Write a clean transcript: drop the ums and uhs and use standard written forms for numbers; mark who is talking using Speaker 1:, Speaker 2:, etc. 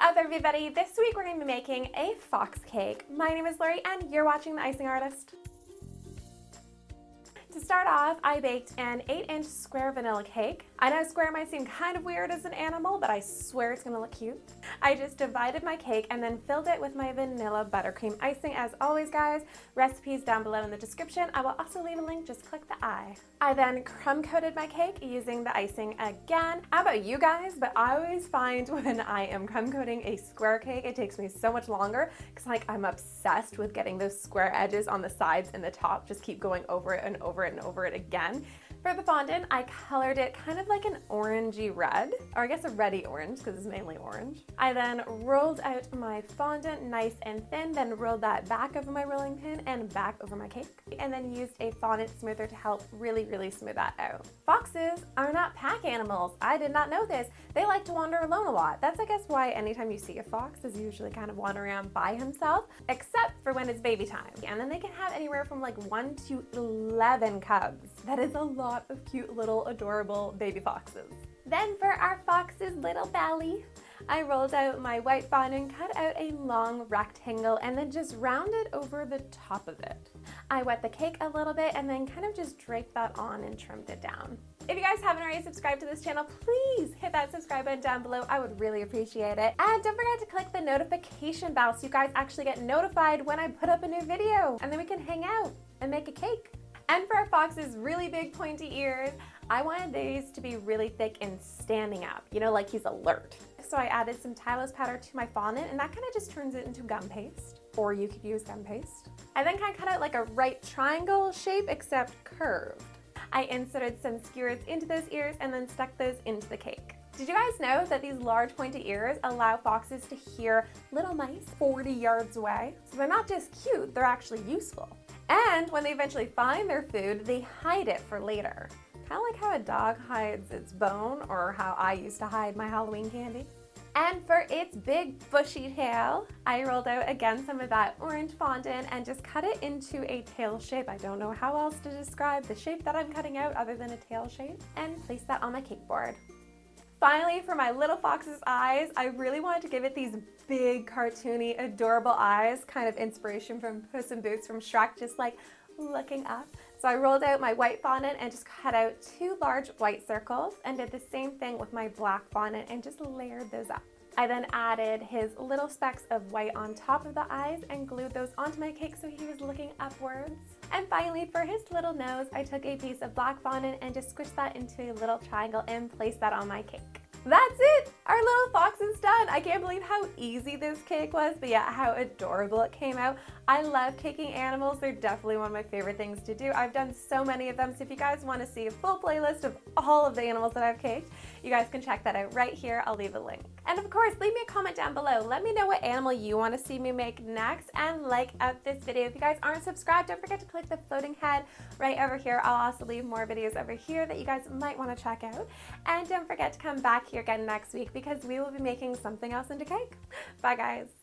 Speaker 1: up, everybody? This week we're going to be making a fox cake. My name is Lori and you're watching The Icing Artist. To start off, I baked an 8-inch square vanilla cake. I know square might seem kind of weird as an animal, but I swear it's gonna look cute. I just divided my cake and then filled it with my vanilla buttercream icing. As always, guys, recipes down below in the description. I will also leave a link, just click the I. I then crumb coated my cake using the icing again. How about you guys? But I always find when I am crumb coating a square cake, it takes me so much longer because I'm obsessed with getting those square edges on the sides and the top. Just keep going over it and over it and over it again. For the fondant, I colored it kind of like an orangey red, or I guess a reddy orange because it's mainly orange. I then rolled out my fondant nice and thin, then rolled that back over my rolling pin and back over my cake, and then used a fondant smoother to help really smooth that out. Foxes are not pack animals. I did not know this. They like to wander alone a lot. That's, I guess, why anytime you see a fox is usually kind of wandering around by himself, except for when it's baby time. And then they can have anywhere from like 1 to 11 cubs. That is a lot of cute little adorable baby foxes. Then for our fox's little belly, I rolled out my white fondant, cut out a long rectangle, and then just rounded over the top of it. I wet the cake a little bit and then kind of just draped that on and trimmed it down. If you guys haven't already subscribed to this channel, please hit that subscribe button down below. I would really appreciate it. And don't forget to click the notification bell so you guys actually get notified when I put up a new video. And then we can hang out and make a cake. And for our fox's really big pointy ears, I wanted these to be really thick and standing up, you know, like he's alert. So I added some Heidlas powder to my fondant, and that kind of just turns it into gum paste, or you could use gum paste. I then kind of cut out like a right triangle shape, except curved. I inserted some skewers into those ears and then stuck those into the cake. Did you guys know that these large pointy ears allow foxes to hear little mice 40 yards away? So they're not just cute, they're actually useful. And when they eventually find their food, they hide it for later. Kind of like how a dog hides its bone, or how I used to hide my Halloween candy. And for its big bushy tail, I rolled out again some of that orange fondant and just cut it into a tail shape. I don't know how else to describe the shape that I'm cutting out other than a tail shape, and place that on my cake board. Finally, for my little fox's eyes, I really wanted to give it these big, cartoony, adorable eyes, kind of inspiration from Puss in Boots from Shrek, just like looking up. So I rolled out my white fondant and just cut out 2 large white circles and did the same thing with my black fondant and just layered those up. I then added his little specks of white on top of the eyes and glued those onto my cake so he was looking upwards. And finally, for his little nose, I took a piece of black fondant and just squished that into a little triangle and placed that on my cake. That's it! Our little fox is done! I can't believe how easy this cake was, but yeah, how adorable it came out. I love caking animals. They're definitely one of my favorite things to do. I've done so many of them, so if you guys want to see a full playlist of all of the animals that I've caked, you guys can check that out right here. I'll leave a link. And of course, leave me a comment down below. Let me know what animal you want to see me make next, and like up this video. If you guys aren't subscribed, don't forget to click the floating head right over here. I'll also leave more videos over here that you guys might want to check out. And don't forget to come back here again next week because we will be making something else into cake. Bye, guys.